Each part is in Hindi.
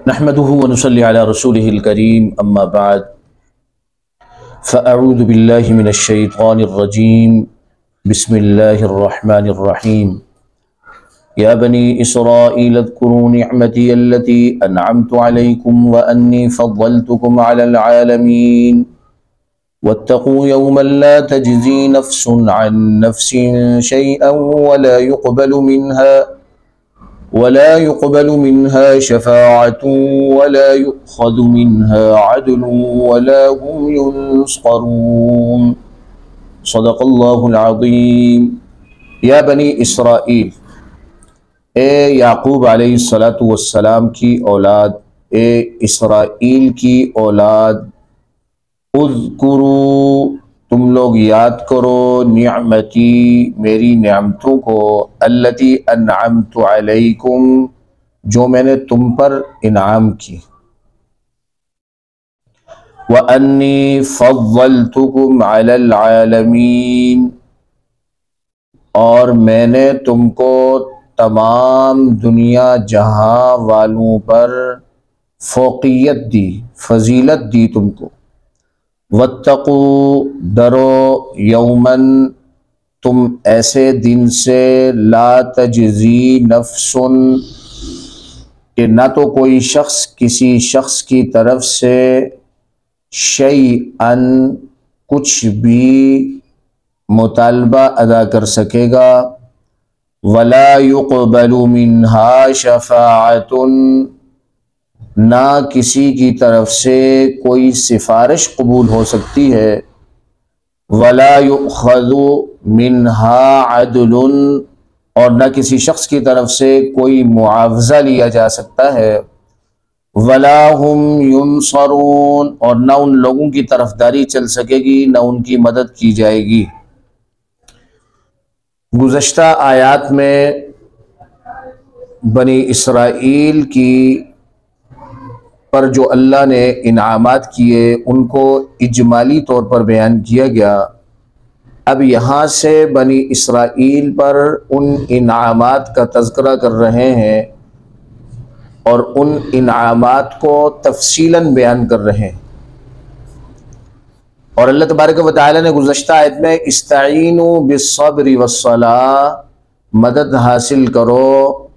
नहमदुहु व नुसल्ली अला रसूलिहिल करीम अम्मा बाद फ़अऊज़ु बिल्लाहि मिनश शैतानिर रजीम बिस्मिल्लाहिर रहमानिर रहीम या बनी इसराईल अज़्कुरू निअमती अल्लती अनअमतु अलैकुम व अन्नी फ़द्दलतुकुम अलल आलमीन वत्तक़ू यौमन ला तजज़ी नफ़्सुन अन नफ़्सिन शैअन वला युक़बलु मिन्हा शफ़ाअतुन वला युअख़ज़ु मिन्हा अदलुन वला हुम युनसरून। सदक़ल्लाहुल अज़ीम। या बनी इसराईल, ए याक़ूब अलैहिस्सलातु वस्सलाम की औलाद, ए इसराईल की औलाद, उज़्कुरू तुम लोग याद करो, निअमती मेरी नेमतों को, अल्लती अनअमतु अलैकुम जो मैंने तुम पर इनाम की, व अन्नी फ़द्दलतुकुम अलल आलमीन और मैंने तुमको तमाम दुनिया जहां वालों पर फ़ौक़ियत दी, फजीलत दी तुमको। वत्तक़ू डरो, यौमन तुम ऐसे दिन से, ला तजज़ी नफ़्सुन कि ना तो कोई शख्स किसी शख्स की तरफ से, शैअन कुछ भी मुतालबा अदा कर सकेगा, वला युक़बलु मिन्हा शफ़ाअतुन ना किसी की तरफ से कोई सिफारिश कबूल हो सकती है, वला युअख़ज़ु मिन्हा अदलुन और ना किसी शख्स की तरफ से कोई मुआवजा लिया जा सकता है, वला हुम युनसरून और ना उन लोगों की तरफदारी चल सकेगी, ना उनकी मदद की जाएगी। गुज़श्ता आयात में बनी इसराईल की पर जो अल्लाह ने इनामात किए उनको इजमाली तौर पर बयान किया गया। अब यहाँ से बनी इसराईल पर उन इनामात का तज़किरा कर रहे हैं और उन इनामात को तफसीलन बयान कर रहे हैं। और अल्लाह तबारक व तआला ने गुज़श्ता आयत में इस्ताईनु बिस्सब्रि वस्सलाह, मदद हासिल करो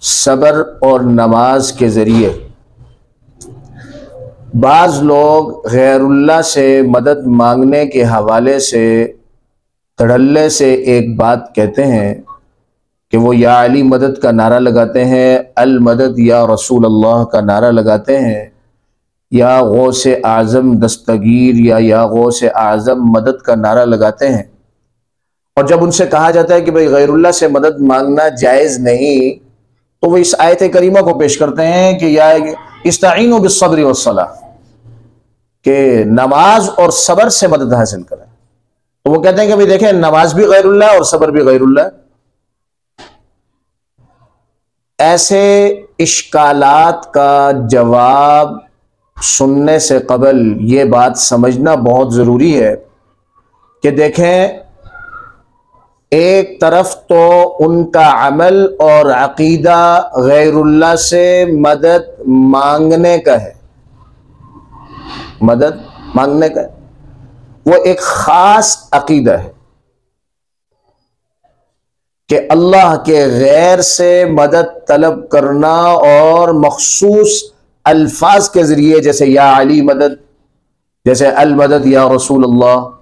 सब्र और नमाज के ज़रिए। बाज़ लोग गैरुल्लाह से मदद मांगने के हवाले से धड़ल्ले से एक बात कहते हैं कि वो या अली मदद का नारा लगाते हैं, अल मदद या रसूल अल्लाह का नारा लगाते हैं, या गौसे आज़म दस्तगीर या गौसे आज़म मदद का नारा लगाते हैं। और जब उनसे कहा जाता है कि भाई गैरुल्लाह से मदद मांगना जायज़ नहीं, तो वो इस आयत करीमा को पेश करते हैं कि या इस्ताईनु बिस्सब्रि वस्सलाह, कि नमाज और सब्र से मदद हासिल करें। तो वो कहते हैं कि भाई देखें, नमाज भी गैरुल्लाह और सब्र भी गैरुल्लाह। ऐसे इश्कालात का जवाब सुनने से कबल ये बात समझना बहुत ज़रूरी है कि देखें, एक तरफ तो उनका अमल और अकीदा गैरुल्लाह से मदद मांगने का है, मदद मांगने का, वो एक ख़ास अकीदा है कि अल्लाह के गैर से मदद तलब करना और मखसूस अल्फाज के ज़रिए, जैसे या अली मदद, जैसे अल मदद या रसूल अल्लाह,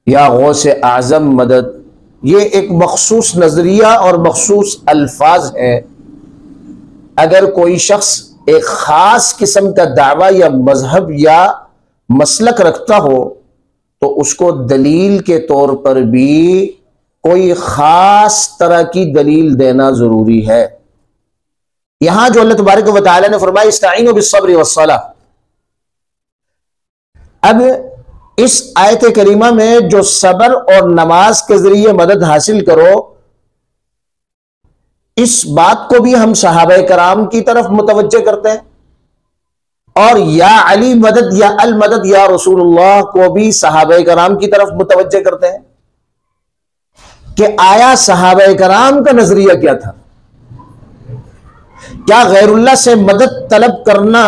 या गौसे आज़म मदद, ये एक मखसूस नज़रिया और मखसूस अल्फाज हैं। अगर कोई शख्स एक ख़ास किस्म का दावा या मजहब या मसलक रखता हो तो उसको दलील के तौर पर भी कोई ख़ास तरह की दलील देना ज़रूरी है। यहां जो अल्लाह तबारक व तआला ने फरमाया इस्ताईनु बिस्सब्रि वस्सलाह, अब इस आयत करीमा में जो सब्र और नमाज के जरिए मदद हासिल करो, इस बात को भी हम सहाबाए कराम की तरफ मुतवज्जे करते हैं, और या अली मदद या अल मदद या रसूलुल्लाह को भी सहाबाए कराम की तरफ मुतवज्जे करते हैं कि आया सहाबाए कराम का नजरिया क्या था। क्या गैरुल्लाह से मदद तलब करना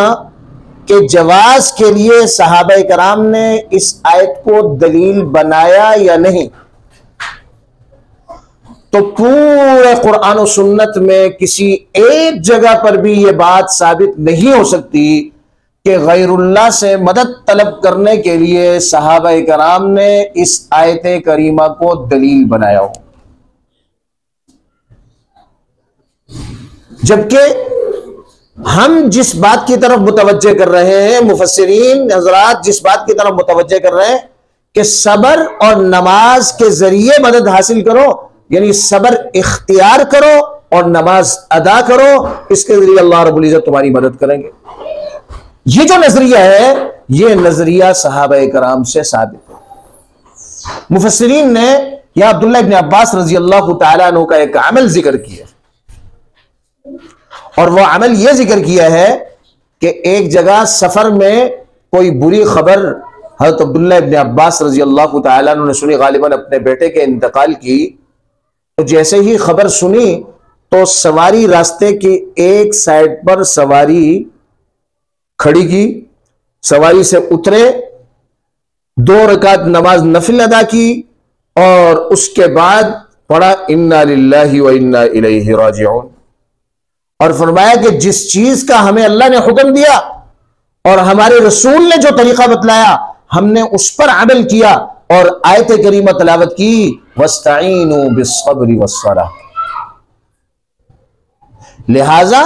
के जवाज के लिए सहाबा कराम ने इस आयत को दलील बनाया या नहीं? तो पूरे कुरान और सुन्नत में किसी एक जगह पर भी यह बात साबित नहीं हो सकती कि गैरुल्लाह से मदद तलब करने के लिए सहाबा कराम ने इस आयत करीमा को दलील बनाया हो। जबकि हम जिस बात की तरफ मुतवज्जे कर रहे हैं, मुफस्सिरीन हजरात जिस बात की तरफ मुतवज्जे कर रहे हैं कि सबर और नमाज के जरिए मदद हासिल करो, यानी सबर इख्तियार करो और नमाज अदा करो, इसके जरिए अल्लाह रब्बुल इज्जत तुम्हारी मदद करेंगे। ये जो नजरिया है, ये नजरिया सहाबा कराम से साबित है। मुफस्सिरीन ने यहां अब्दुल्लाह इब्न अब्बास रजी अल्लाह तआला अन्हु का एक अमल जिक्र किया, और वह अमल यह जिक्र किया है कि एक जगह सफर में कोई बुरी खबर हज़रत अब्दुल्लाह इब्न अब्बास रजी अल्लाह तआला अन्हु ने सुनी, गालिबन अपने बेटे के इंतकाल की। तो जैसे ही खबर सुनी तो सवारी रास्ते की एक साइड पर सवारी खड़ी की, सवारी से उतरे, 2 रकात नमाज नफिल अदा की और उसके बाद पढ़ा इन्ना लिल्लाहि व इन्ना इलैहि राजिऊन, और फरमाया कि जिस चीज का हमें अल्लाह ने हुक्म दिया और हमारे रसूल ने जो तरीका बतलाया हमने उस पर अमल किया और आयत करीमा तलावत की, वस्ताईनु बिस्सब्रि वस्सलाह। लिहाजा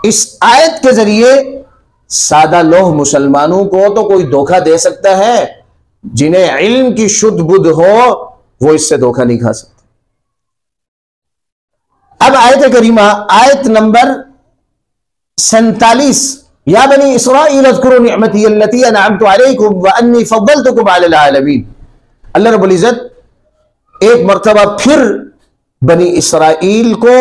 इस आयत के जरिए सादा लोग मुसलमानों को तो कोई धोखा दे सकता है, जिन्हें इल्म की शुद्ध बुद्ध हो वो इससे धोखा नहीं खा सकते। अब आयत करीमा आयत नंबर 47, या बनी इसराईल अज़्कुरू निअमती अल्लती अनअमतु अलैकुम व अन्नी फद्दलतुकुम अलल आलमीन। अल्लाह रब्बुल इज्जत एक मर्तबा फिर बनी इसराईल को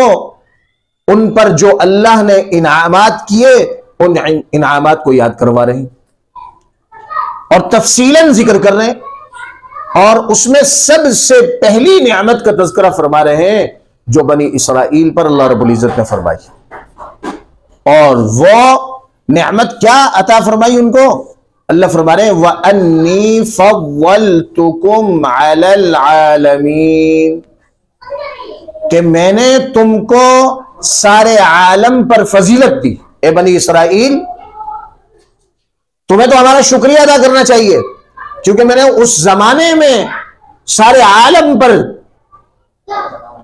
उन पर जो अल्लाह ने इनामात किए उन इनामात को याद करवा रहे हैं और तफसीलन जिक्र कर रहे हैं, और उसमें सबसे पहली नियामत का तज़किरा फरमा रहे हैं जो बनी इसराईल पर अल्लाह रब्बुल इज्जत ने फरमाई। और वो नियामत क्या अता फरमाई उनको? अल्लाह फरमा रहे व अन्नी फव्वलतुकुम अलल आलमीन, कि मैंने तुमको सारे आलम पर फजीलत दी। ए बनी इसराईल, तुम्हें तो हमारा शुक्रिया अदा करना चाहिए क्योंकि मैंने उस जमाने में सारे आलम पर,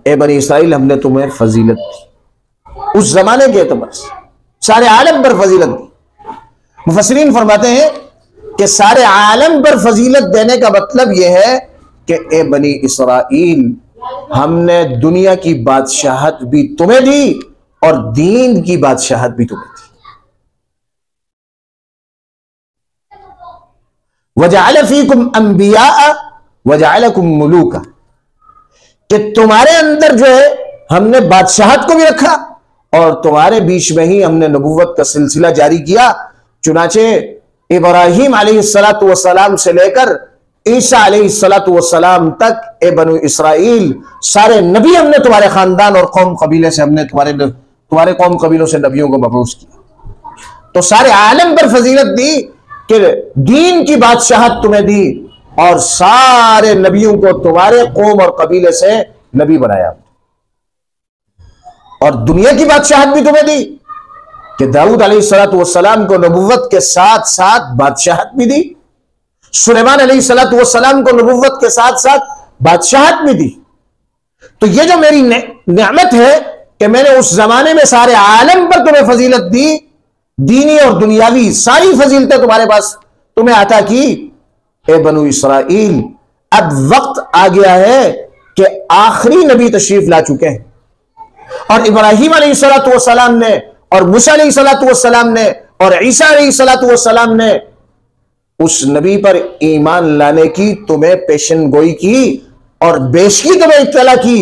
ए बनी इसराईल हमने तुम्हें फजीलत दी, उस जमाने के एतबार से सारे आलम पर फजीलत दी। मुफस्सिरीन फरमाते हैं कि सारे आलम पर फजीलत देने का मतलब यह है कि ए बनी इसराईल, हमने दुनिया की बादशाहत भी तुम्हें दी और दीन की बादशाहत भी तुम्हें दी। वजअल फीकुम अंबिया वजअलकुम मुलूका, कि तुम्हारे अंदर जो है हमने बादशाहत को भी रखा और तुम्हारे बीच में ही हमने नबुव्वत का सिलसिला जारी किया। चुनाचे इब्राहीम अलैहिस्सलातु वस्सलाम से लेकर ईसा अलैहिस्सलातु वस्सलाम तक ए बनु इसराईल, सारे नबी हमने तुम्हारे खानदान और कौम कबीले से, हमने तुम्हारे कौम कबीलों से नबियों को मबऊस किया। तो सारे आलम पर फजीलत दी कि दीन की बादशाहत तुम्हें दी और सारे नबियों को तुम्हारे कौम और कबीले से नबी बनाया, और दुनिया की बादशाहत भी तुम्हें दी कि दाऊद अलैहिस्सलातु वस्सलाम को नबुव्वत के साथ साथ बादशाहत भी दी, सुलेमान अलैहिस्सलातु वस्सलाम को नबुव्वत के साथ साथ बादशाहत भी दी। तो ये जो मेरी नेमत है कि मैंने उस जमाने में सारे आलम पर तुम्हें फजीलत दी, दीनी और दुनियावी सारी फजीलतें तुम्हारे पास तुम्हें अता की। ए बनु इसराईल, अब वक्त आ गया है कि आखिरी नबी तशरीफ ला चुके हैं, और इब्राहीम अलैहिस्सलातु वस्सलाम ने और मूसा अलैहिस्सलातु वस्सलाम ने और ईसा अलैहिस्सलातु वस्सलाम ने उस नबी पर ईमान लाने की तुम्हें पेशन गोई की और बेशकी तुम्हें इत्तला की।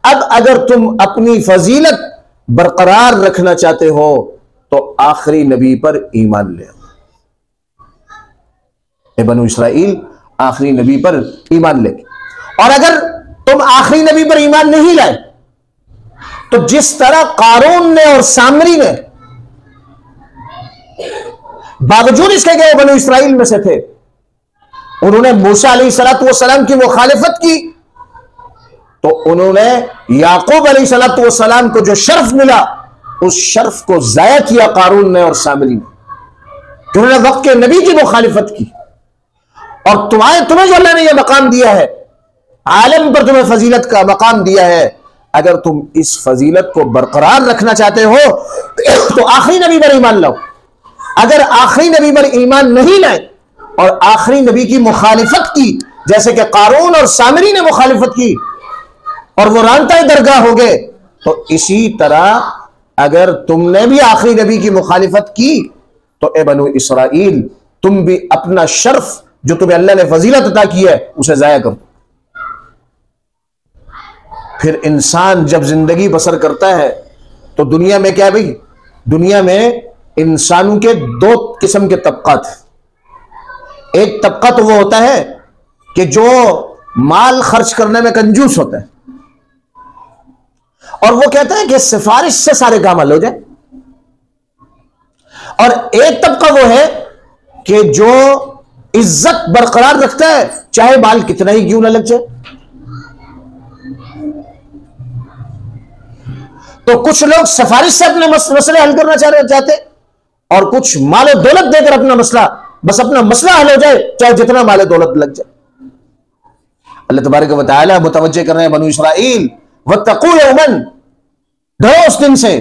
अब अगर तुम अपनी फजीलत बरकरार रखना चाहते हो तो आखिरी नबी पर ईमान ले। बनु इसराईल, आखिरी नबी पर ईमान ले, और अगर तुम आखिरी नबी पर ईमान नहीं लाए तो जिस तरह कारून ने और सामरी ने बावजूद इसके कि वो बनी इसराइल में से थे, उन्होंने मूसा अलैहिस्सलाम की मुखालिफत की, तो उन्होंने याकूब अलैहिस्सलाम को जो शर्फ मिला उस शर्फ को जाया किया कारून ने और सामरी ने, जिन्होंने वक्त के नबी की मुखालिफत की। और तुम्हें जो अल्लाह ने यह मकाम दिया है, आलम पर तुम्हें फजीलत का मकाम दिया है, अगर तुम इस फजीलत को बरकरार रखना चाहते हो तो आखिरी नबी पर ईमान लाओ। अगर आखिरी नबी पर ईमान नहीं लाए और आखिरी नबी की मुखालिफत की, जैसे कि कारून और सामरी ने मुखालिफत की और वो रांता दरगाह हो गए, तो इसी तरह अगर तुमने भी आखिरी नबी की मुखालिफत की तो ए बनु इसराइल, तुम भी अपना शर्फ जो तुम्हें अल्लाह ने फजीलत अता की है उसे जाया करो। फिर इंसान जब जिंदगी बसर करता है तो दुनिया में क्या है भाई, दुनिया में इंसानों के दो किस्म के तबकात हैं। एक तबका तो वो होता है कि जो माल खर्च करने में कंजूस होता है और वो कहता है कि सिफारिश से सारे काम हल हो जाए, और एक तबका वो है कि जो इज्जत बरकरार रखता है चाहे बाल कितना ही क्यों ना लग जाए। तो कुछ लोग सिफारिश से अपने मसले हल करना चाहते और कुछ माल दौलत देकर अपना मसला, बस अपना मसला हल हो जाए चाहे जितना माल दौलत लग जाए। अल्लाह तबारक व तआला मुतवज्जे कर रहे हैं बनु इसराइल, वत्तकू यौमन, डरो उस दिन से,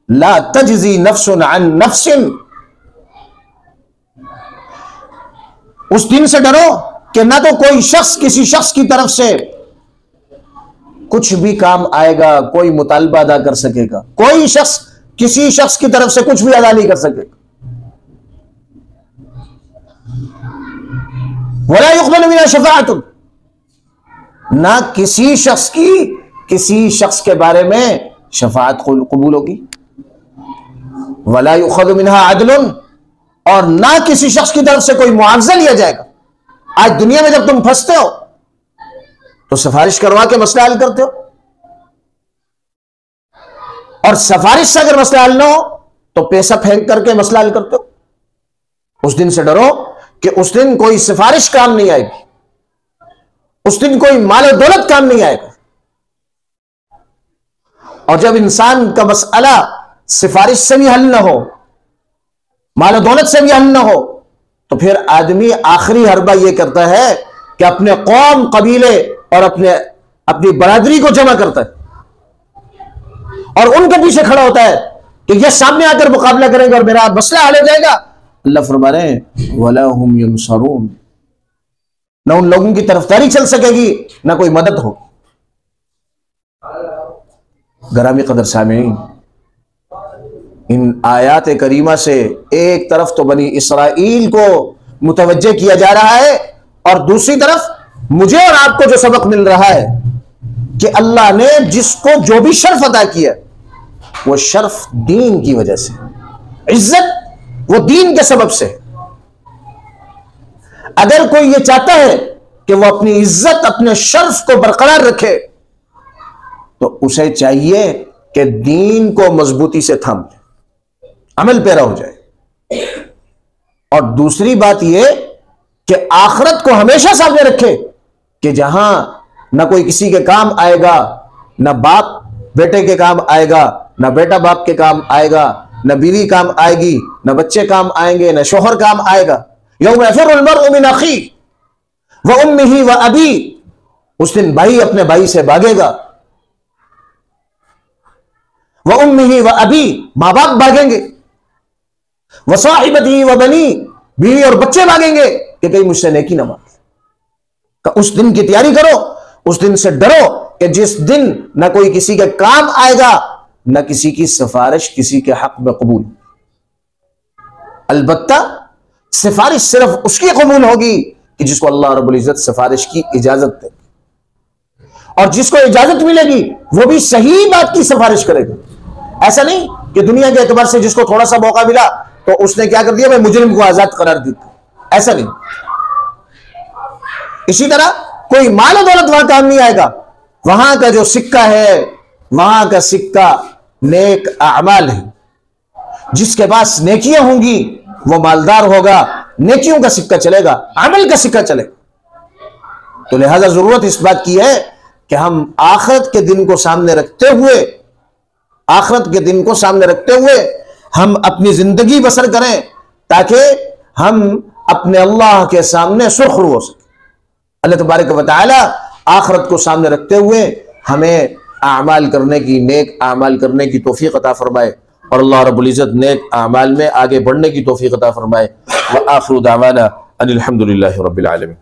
ला तजज़ी नफ्सुन अन नफ्सिन, उस दिन से डरो कि ना तो कोई शख्स किसी शख्स की तरफ से कुछ भी काम आएगा, कोई मुतालबा अदा कर सकेगा, कोई शख्स किसी शख्स की तरफ से कुछ भी अदा नहीं कर सकेगा। वला युक़बलु मिन्हा शफ़ाअतुन, ना किसी शख्स की किसी शख्स के बारे में शफाअत कबूल होगी। वला युख़ज़ु मिन्हा अदलुन, और ना किसी शख्स की तरफ से कोई मुआवजा लिया जाएगा। आज दुनिया में जब तुम फंसते हो तो सिफारिश करवा के मसला हल करते हो, और सिफारिश से अगर मसला हल ना हो तो पैसा फेंक करके मसला हल करते हो। उस दिन से डरो कि उस दिन कोई सिफारिश काम नहीं आएगी, उस दिन कोई माल दौलत काम नहीं आएगा। और जब इंसान का मसला सिफारिश से भी हल ना हो, माल दौलत से भी हल ना हो, तो फिर आदमी आखिरी हरबा यह करता है कि अपने कौम, कबीले और अपनी बरादरी को जमा करता है और उनके पीछे खड़ा होता है कि यह सामने आकर मुकाबला करेंगे और मेरा मसला हल हो जाएगा। अल्लाह फरमा रहे हैं वला हुम युनसरून, ना उन लोगों की तरफदारी चल सकेगी ना कोई मदद होगी। गरामी कदर सामीन, इन आयात करीमा से एक तरफ तो बनी इसराइल को मुतवज्जे किया जा रहा है और दूसरी तरफ मुझे और आपको जो सबक मिल रहा है कि अल्लाह ने जिसको जो भी शर्फ अदा किया वो शर्फ दीन की वजह से, इज्जत वो दीन के सबब से। अगर कोई ये चाहता है कि वो अपनी इज्जत, अपने शर्फ को बरकरार रखे तो उसे चाहिए कि दीन को मजबूती से थाम ले, अमल पैरा हो जाए। और दूसरी बात यह कि आखिरत को हमेशा सामने रखे कि जहां ना कोई किसी के काम आएगा, ना बाप बेटे के काम आएगा, ना बेटा बाप के काम आएगा, ना बीवी काम आएगी, ना बच्चे काम आएंगे, ना शोहर काम आएगा। यौम यफ़िर्रुल मर्अु मिन अख़ीहि व उम्मिही व अबी, उस दिन भाई अपने भाई से भागेगा, व उम्मिही व अबी, मां बाप भागेंगे, व साहिबतिही व बनी, बीवी और बच्चे भागेंगे कि कहीं मुझसे नेकी ना मांगे। उस दिन की तैयारी करो, उस दिन से डरो कि जिस दिन ना कोई किसी के काम आएगा, ना किसी की सिफारिश किसी के हक में कबूल। अलबत्ता सिफारिश सिर्फ उसकी कबूल होगी कि जिसको अल्लाह रब्बुल इज्जत सिफारिश की इजाजत दे, और जिसको इजाजत मिलेगी वो भी सही बात की सिफारिश करेगा। ऐसा नहीं कि दुनिया के एतबार से जिसको थोड़ा सा मौका मिला तो उसने क्या कर दिया, मैं मुजरिम को आजाद करार दिया, ऐसा नहीं। इसी तरह कोई माल दौलत वहां काम नहीं आएगा, वहां का जो सिक्का है, वहां का सिक्का नेक अमाल है। जिसके पास नेकियां होंगी वो मालदार होगा, नेकियों का सिक्का चलेगा, अमल का सिक्का चलेगा। तो लिहाजा जरूरत इस बात की है कि हम आखिरत के दिन को सामने रखते हुए, आखिरत के दिन को सामने रखते हुए हम अपनी जिंदगी बसर करें, ताकि हम अपने अल्लाह के सामने सुरखरू हो सके। अल्लाह तबारक व तआला आखिरत को सामने रखते हुए हमें आमाल करने की, नेक आमाल करने की तौफीक अता फरमाए, और अल्लाह रब्बुल इज्जत नेक आमाल में आगे बढ़ने की तौफीक अता फरमाए। व आखिरु दावाना अनिल हम्दुलिल्लाहि रब्बिल आलमीन।